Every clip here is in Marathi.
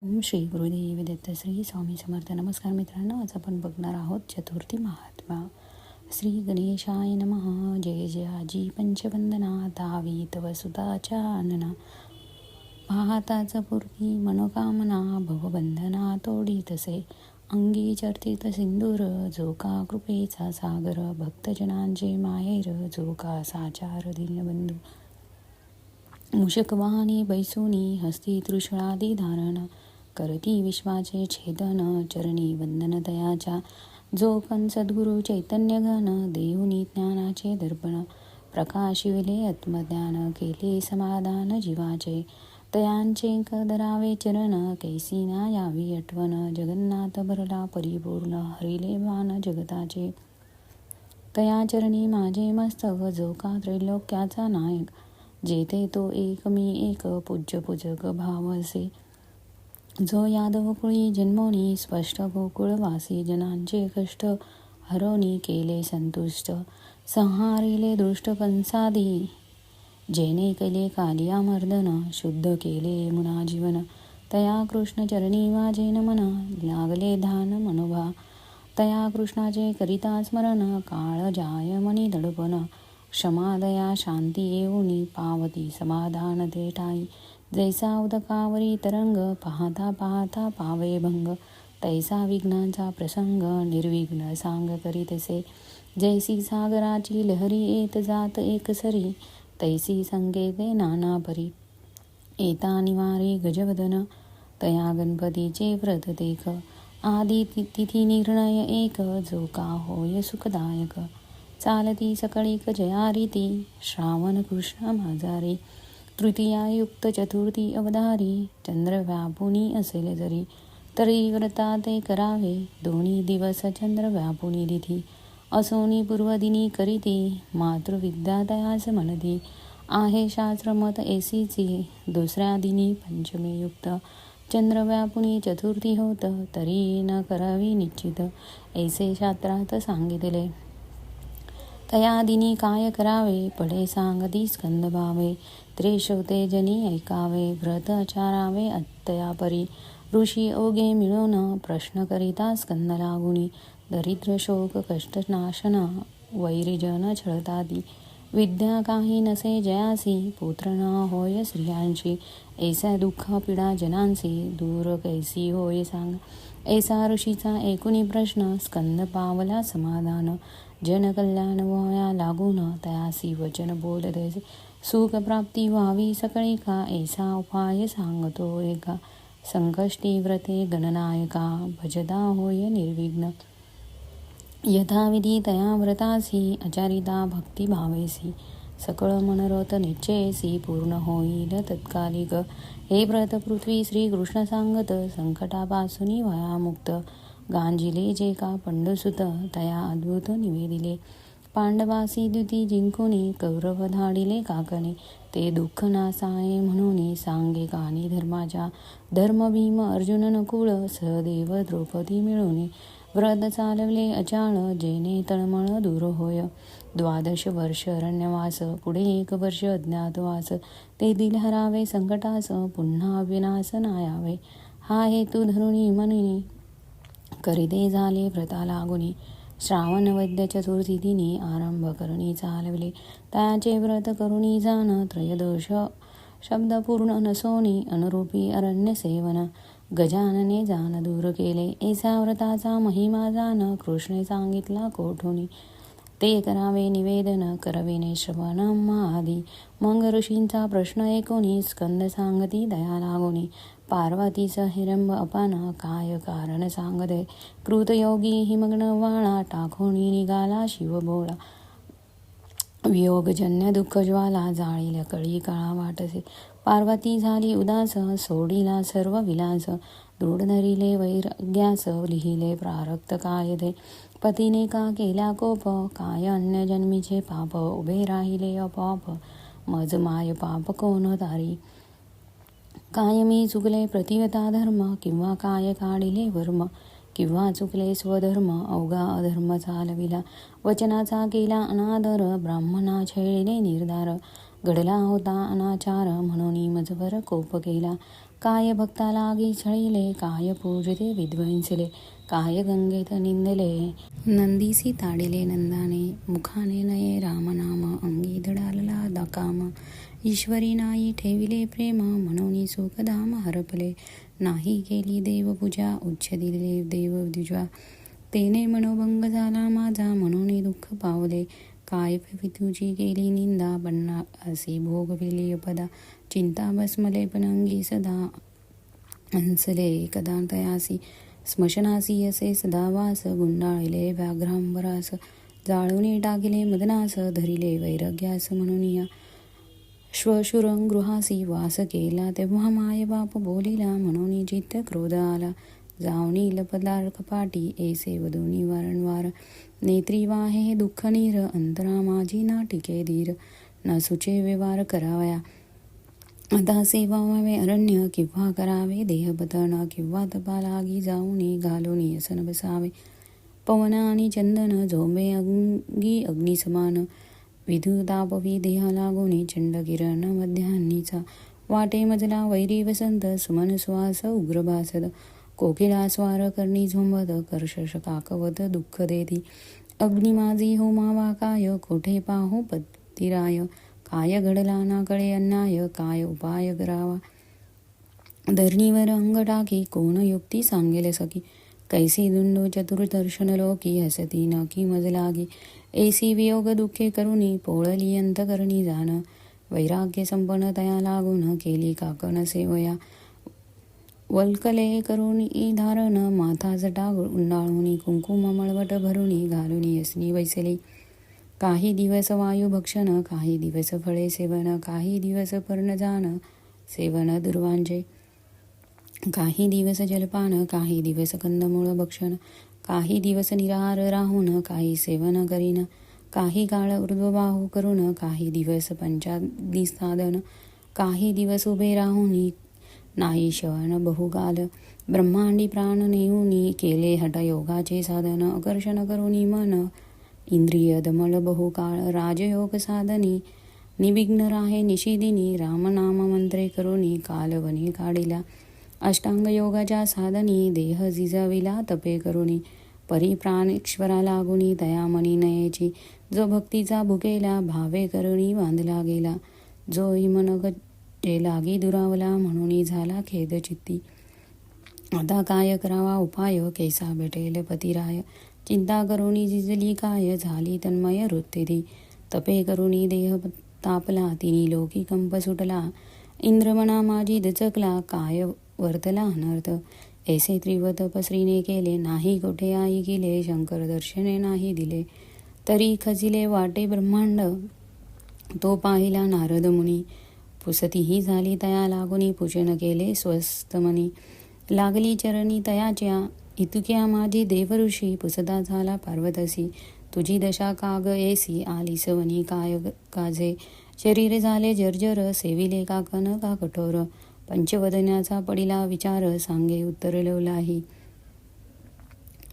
ओम श्री गुरुदेव दत्त श्री स्वामी समर्थ. नमस्कार मित्रांनो, आज आपण बघणार आहोत चतुर्थी महात्मा. श्री गणेशाय नमः. जय जय आजी पंचवंदना, दावी तव सुताच्या आनना. पाहताच पूर्ती मनोकामना, भवबंधना तोडी तसे. अंगी चर्चित सिंदूर, जो का कृपेचा सागर. भक्तजनांचे माहेर, जो का साचार दीनबंधू. मूषकवाहनी बैसुनी, हस्ती त्रिशूळादी धारण. करती विश्वाचे छेदन, चरणी वंदन तयाच्या. जो पण सद्गुरु चैतन्य घन, देऊनी ज्ञानाचे दर्पण. प्रकाशिविले आत्मज्ञान, केले समाधान जीवाचे. तयांचे कदरावे चरण, कैसी ना यावी आठवण. जगन्नाथ भरला परिपूर्ण, हरिले भान जगताचे. तया चरणी माझे मस्तक, जो का त्रैलोक्याचा नायक. जेथे तो एक मी एक, पूज्य पूजक भाव असे. जो यादव कुळी जन्मोनी, स्पष्ट गोकुळवासी. जनांचे कष्ट हरोनी, केले संतुष्ट. संहारिले दृष्ट कंसादी, जेने केले कालिया मर्दन. शुद्ध केले मुना जीवन, तया कृष्ण चरणी माझे नमन. लागले ध्यान मनोभा, तया कृष्णाचे करिता स्मरण. काळ जाय मनी दडपण, क्षमादया शांती येऊनी. पावती समाधान ते ठाई, जैसा उदकावरी तरंग. पाहता पाहता पावे भंग, तैसा विघ्नांचा प्रसंग. निर्विघ्न सांग करीतसे, जैसी सागराची लहरी येत जात एकसरी. तैसी संकेते नाना परी, येता निवारी गजवदन. तया गणपतीचे व्रत देख, आदी तिथी निर्णय एक. जो का होय सुखदायक, चालती सकळीक जयारीती. श्रावण कृष्ण माझारी, तृतीयायुक्त चतुर्थी अवधारी. चंद्र व्यापुनी असेल जरी, तरी व्रता ते करावे. दोन्ही दिवस चंद्र व्यापुनी तिथी, असोनी पूर्वदिनी करीती. मातृविद्या तयास म्हणती, आहे शास्त्रमत ऐसीची. दुसऱ्या दिनी पंचमी युक्त, चंद्र व्यापुनी चतुर्थी होत. तरी न करावी निश्चित, ऐसे शास्त्रात सांगितले. तया दिनी काय करावे, पडे सांगती स्कंद भावे. त्रेशोते जनी ऐकावे, व्रत आचारावे अत्तया परी. ऋषी ओगे मिळून, प्रश्न करिता स्कंद लागुनी. दरिद्र शोक कष्टनाशन, वैरिजन छळताती. विद्या काही नसे जयासी, पुत्र न होय स्त्रियांची. ऐसा दुःख पीडा जनांसी, दूर कैसी होय सांग. ऐसा ऋषीचा ऐकुनी प्रश्न, स्कंद पावला समाधान. जन कल्याण व्हाया लागून, तयासी वचन बोलते. सुख प्राप्ती व्हावी सकळी का, ऐसा उपाय सांगतो एका. संकष्टी व्रते गणनायका, भजता होय निर्विघ्न. यथाविधी तया व्रतासी, आचारिता भक्ती भावेसी. सकळ मनोरथ निश्चयसी, पूर्ण होईल तत्कालिक. हे व्रत पृथ्वी श्रीकृष्ण सांगत, संकटापासून व्हाया मुक्त. गांजिले जे का पंडुसुत, तया अद्भुत निवेदिले. पांडवासी द्युती जिंकुनी, कौरव धाडिले काकणे. ते दुःख नासाये म्हणून, सांगे कानी धर्माच्या. धर्म भीम अर्जुन नकुळ, सहदेव द्रौपदी मिळून. व्रत चालवले अचाळ, जेने तळमळ दूर होय. 12 वर्ष अरण्यवास, पुढे 1 वर्ष अज्ञातवास. तेथील हरावे संकटास, पुन्हा विनाश नायावे. हा हेतू धरुणी मनी, करीते झाले व्रता लागुनी. श्रावण वैद्य चतुर्थी दिनी, आरंभ करणी चालवले. तयाचे व्रत करुणी जाण, त्रयोदश शब्द पूर्ण नसोनी. अनुरूपी अरण्य सेवन, गजानने जाण दूर केले. ऐसा व्रताचा महिमा जाण, कृष्णे सांगितला कोठुनी. ते करावे निवेदन, करविने श्रवण आधी. मग ऋषींचा प्रश्न ऐकुनी, स्कंद सांगती दया लागुनी. पार्वतीस हिरंब अपान, काय कारण सांगते. कृतयोगी हिमग्न वाळा, टाकोनी निघाला शिव भोळा. वियोगजन्य दुःख ज्वाला, जाळील कळी काळा वाटसे. पार्वती झाली उदास, सोडिला सर्व विलास. दृढ धरिले वैराग्यास, लिहिले प्रारब्ध काय ते. पतीने का केला कोप, काय अन्य जन्मीचे पाप. उभे राहिले अपाप, मज माय पाप कोण तारी. काय मी चुकले प्रतिवता धर्म, किंवा काय काढिले वर्म. किंवा चुकले स्वधर्म, अवघा अधर्म चालविला. वचनाचा केला अनादर, ब्राह्मणा छळले निर्धार. घडला होता अनाचार, म्हणून मजवर कोप केला. काय भक्ता लागी छळिले, काय पूजते विध्वंसले, काय गंगेत निंदले. नंदीसी ताडिले नंदाने, मुखाने नये रामनाम, अंगी धडालला दाकाम. ईश्वरी नाही ठेविले प्रेम, म्हणून सुखधाम हरपले. नाही केली देवपूजा, उच्च दिले देवद्विजा. तेने मनोभंग झाला माझा, म्हणून दुःख पावले. काय तुझी केली निंदा, बन्ना असे भोगविली अपदा. चिंता बसमले पनंगी सदा, हंसले कदा तयासी. स्मशनासी असे सदावास, गुंडाळले व्याघ्रांबरास. जाळून टाकिले मदनास, धरिले वैराग्यास म्हणून या. श्वशुरगृहासी वास केला, तेव्हा माय बाप बोलिला, म्हणून चित्त क्रोध आला. जावणी लपदार कपाटी, ऐसे वधूनी वारंवार. नेत्री वाहे दुःख नीर, अंतरा माझी ना टिके धीर. न सुचे व्यवहार करावया, आता सेवावे अरण्य, किंवा करावे देहपतन, किंवा तपालागी जाऊनी घालूनी असन बसावे. पवन आणि चंदन झोंबे अंगी अग्निसमान, विधुतापवी देहा लागोनी चंड किरण मध्यान्नीचा. वाटे मजला वैरी वसंत, सुमन श्वास उग्र भासद. कोकिळा स्वार करणी झोंबत, कर्षश काकवत दुःख देती. अग्नि माझी होमावा काय, कोठे पाहो पतिराय. काय घडला ना कळे अन्याय, काय उपाय करावा. धरणीवर अंग टाकी, कोण युक्ती सांगेल सखी. कैसी दुंडो चतुर्दर्शन लोकी, हसती न की मज लागी. ऐसी वियोग दुःखे करुणी, पोळली अंतकरणी जाण. वैराग्य संपन्न तया लागून, केली काकण सेवया. वल्कले करुणी धारण, माथा जटा गुंडाळूनी. कुंकुम मळवट भरुणी, घालुनी असनी वैसली. काही दिवस वायू भक्षण, काही दिवस फळे सेवन. काही दिवस पर्णजान सेवन दुर्वांचे. काही दिवस जलपान, काही दिवस कंदमूळ भक्षण. काही दिवस निराहार राहून, काही सेवन करीन. काही काळ ऊर्ध्वबाहू करून, काही दिवस पंचाग्नी साधन. काही दिवस उभे राहुनी, नाही शयन बहुकाल. ब्रह्मांडी प्राण नेऊनी, केले हठयोगाचे साधन. आकर्षण करुनी मन, इंद्रिय दमल बहुकाळ. राजयोग साधनी, निविघ्न राहे निशिदिनी. रामनाम मंत्रे करुनी, कालवनी काढिला. अष्टांग योगाच्या साधनी, देह जिजविला तपे करुनी. परिप्राण ईश्वरा लागुनी, तया मनी नयेची. जो भक्तीचा भुकेला, भावे करुणी बांधला गेला. जो हिमन जे लागी दुरावला, म्हणून झाला खेद चित्ती. आता काय करावा उपाय, कैसा भेटेल पतिराय. चिंता करुणी जिजली काय, झाली तन्मय वृत्ती. तपे करुणी देह तापला, तिनी लोकी कंप सुटला. इंद्रमना माझी दचकला, काय वर्तला अनर्थ. ऐसे त्रिव तपस्रीने केले, नाही कोठे आई गेले. शंकर दर्शने नाही दिले, तरी खजिले वाटे ब्रह्मांड. तो पाहिला नारद मुनी, पुसतीही झाली तया लागुनी. पूजन केले स्वस्तमनी, लागली चरणी तयाच्या. इतक्या माझी देवऋषी, पुसदा झाला पार्वतसी. तुझी दशा काग ऐसी, आली सवनी काय काजे. शरीर झाले जर्जर, सेविले काकन का कठोर. पंचवदनाचा पडिला विचार, सांगे उत्तर लवलाही.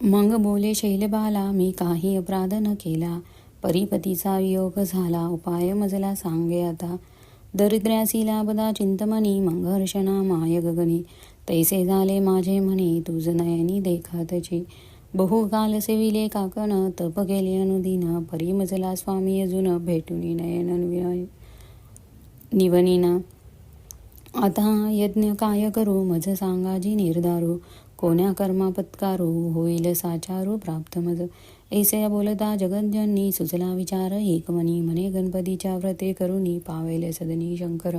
मग बोले शैलबाला, मी काही अपराध न केला. परिपतीचा वियोग झाला, उपाय मजला सांगे आता. दरिद्र्यासी लाभदा चिंतमनी, मंगहर्षणा माय गगनी. तैसे झाले माझे म्हणे, तुझ नयनी देखातची. बहुकाल सेविले काकन, तप केले अनुदिन. परिमजला स्वामी अजून, भेटुनी नयन निवनिना. आता यज्ञ काय करू, मज सांगाजी निर्धारू. कोण्या कर्मा पत्कारू, होईल साचारू प्राप्त मज. ऐसे बोलता जगज्जननी, सुचला विचार एकमनी. म्हणे गणपतीच्या व्रते करुनी, पावेल सदनी शंकर.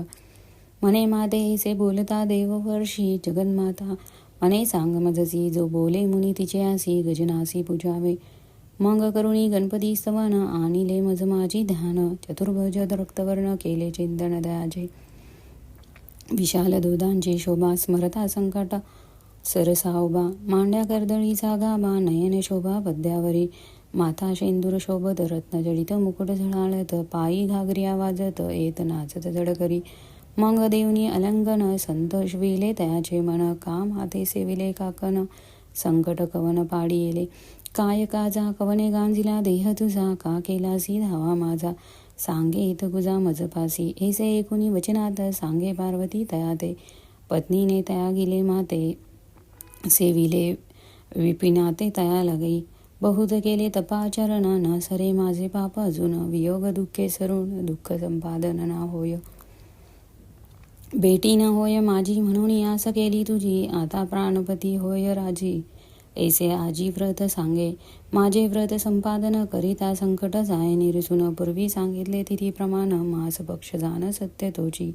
म्हणे माते ऐसे बोलता देववर्षी जगन्माता. म्हणे सांग मजसी, जो बोले मुनी तिचे आसी. गजनासी पूजावे, मग करुणी गणपती स्तवन. आणिले मज माझी ध्यान, चतुर्भुज रक्तवर्ण. केले चिंतन दयाचे, विशाल दोदांची शोभा. स्मरता संकट सरसा उभा, मांड्या कर्दळीचा गाभा. नयन शोभा पद्यावरी, माथा शेंदूर शोभत. रत्नजडित मुकुट झळाळत, पायी घागरिया वाजत. येत नाचत जडकरी, मग देवनी अलंकन. संतोष विले तयाचे मन, काम हाते सेविले काकन. संकट कवन पाडी येले, काय काजा कवने गांजिला. देह तुझा का केलासी धावा माझा. सांगे इथ गुजा मजपासी, ऐसे एकुनी वचनात. सांगे पार्वती तयाते, पत्नीने तया गेले माते, सेविले विपिनाते तया लगई. बहुत केले तपाचरण, न सरे माझे पाप अजून. वियोग दुःखे सरून, दुःख संपादन ना होय. बेटी न होय माझी, म्हणून आस केली तुझी. आता प्राणपती होय राजी. ऐसे आजी व्रत सांगे, माझे व्रत संपादन करिता संकट जाय निरसून. पूर्वी सांगितले तिथी प्रमाण, मास पक्ष जाण सत्य तोची.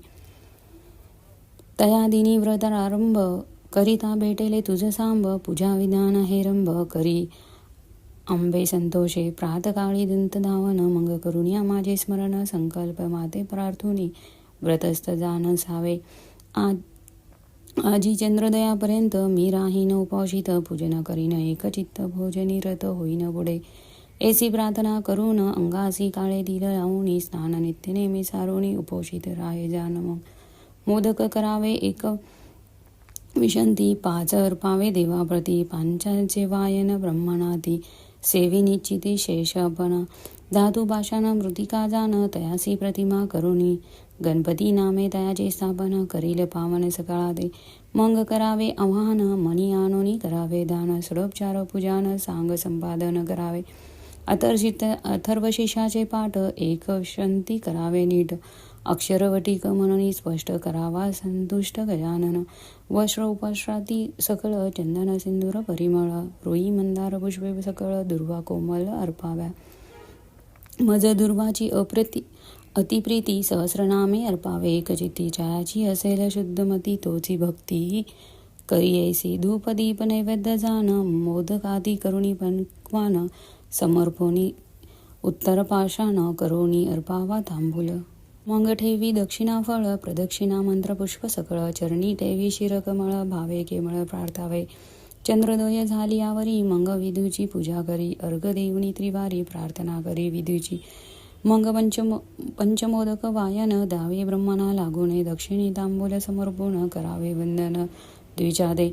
तया दिनी व्रत आरंभ, करिता भेटेले तुझ सांब. पूजा विधान हेरंब, करी आंबे संतोषे. प्रातकाळी दंत धावन, मंग करुण्या माझे स्मरण. संकल्प माते प्रार्थुनी, व्रतस्थ जाण सावे. आजी चंद्रोदयापर्यंत मी राहीन उपाशित. पूजन करीन एकचित्त, भोजनी रत होईन पुढे. ऐसी प्रार्थना करून, अंगासी काळे तिल लावूनी. स्नान नित्य नेमी सारुणी, उपोषित राहे जान मग. मोदक करावे एक विशंती, 5 अर्पावे देवाप्रती. पांचाचे वायन ब्रह्मणाती, सेवी निश्चिती शेष आपण. धातू पाषाण मृतिका जाण, तयासी प्रतिमा करुणी. गणपती नामे तयाचे स्थापन, करील पावन सकाळाते. मग करावे आव्हान, मनी आणोनी करावे दान. षडोपचार पूजान, सांग संपादन करावे. अथर्वशीर्षाचे पाठ, एक विशंती करावे नीट. अक्षरवटिक म्हणून स्पष्ट करावा संतुष्ट गजानन. वस्त्र उपस्त्राती सकळ, चंदन सिंदूर परिमळ. रुई मंदार पुष्पे सकळ, दुर्वा कोमल अर्पाव्या. मज दुर्वाची अतिप्रीती, सहस्रनामे अर्पावे एकचित्ती. जयाची असेल शुद्धमती, तोची भक्ती करियैसी. धूप दीप नैवेद्य जान, मोदकादी करुणी पक्वान. समर्पोनी उत्तर पाषाण, करोनी अर्पावा तांबूल. मग ठेवी दक्षिणा फळ, प्रदक्षिणा मंत्र पुष्प सकळ. चरणी ठेवी शिरकमळ, भावे केवळ प्रार्थावे. चंद्रोदय झाली यावरी, मग विधूची पूजा करी. अर्घ देऊनी त्रिवारी, प्रार्थना करी विधूची. मग पंचमोदक वायन, द्यावे ब्रह्मणा लागूने. दक्षिणी तांबूल समर्पण, करावे वंदन द्विजादे.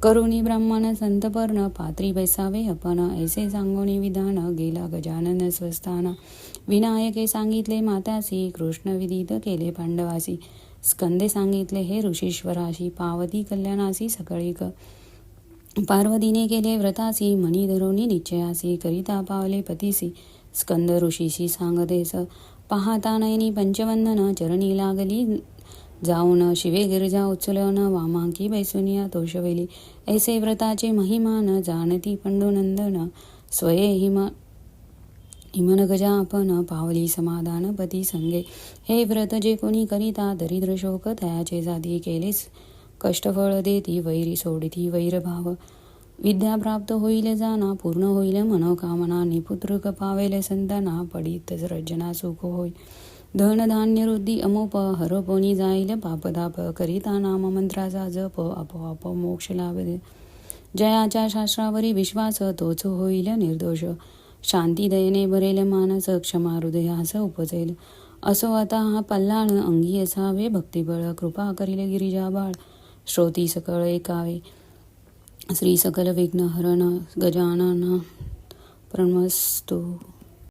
करुणी ब्राह्मण संतपर्ण, पात्री बैसावे आपण. ऐसे सांगोनी विधान, गेला गजानन स्वस्थान. विनायके सांगितले मात्यासी, कृष्ण विदित केले पांडवासी. स्कंदे सांगितले हे ऋषीश्वराशी, पावती कल्याणासी सकळीक. पार्वतीने केले व्रतासी, मनी धरोनी निश्चयासी. करिता पावले पतीसी, स्कंद ऋषीशी सांगतेस. पाहता नयनी पंचवंदन, चरणी लागली जाऊन. शिवे गिरजा उचलन, वामांकी बैसुनिया तोषवेली. ऐसे व्रताचे महिमान, जाणती पंडुनंदन. स्वये हिमन गजा आपण, पावली समाधान पती संगे. हे व्रत जे कोणी करिता, दरिद्र शोक तयाचे जाती. केलेस कष्टफळ देती, वैरी सोडिती वैरभाव. विद्या प्राप्त होईल जाना, पूर्ण होईल मनोकामना. निपुत्रक पावेल संताना, पडित रजना सुख होय. धन धान्य वृद्धी अमोप, हरपोनी जाईल पापताप. करिता नाम मंत्राचा जप, आपोआप मोक्ष लाभे. जयाच्या शास्त्रावरी विश्वास, तोच होईल निर्दोष. शांती दयेने भरेल मानस, क्षमा हृदयास उपजेल. असो आता हा पल्लाळ, अंगी असावे भक्तिबळ. कृपा करील गिरिजा बाळ, श्रोती सकळ ऐकावे. श्री सकल विघ्न हरण गजानन प्रणमस्तु.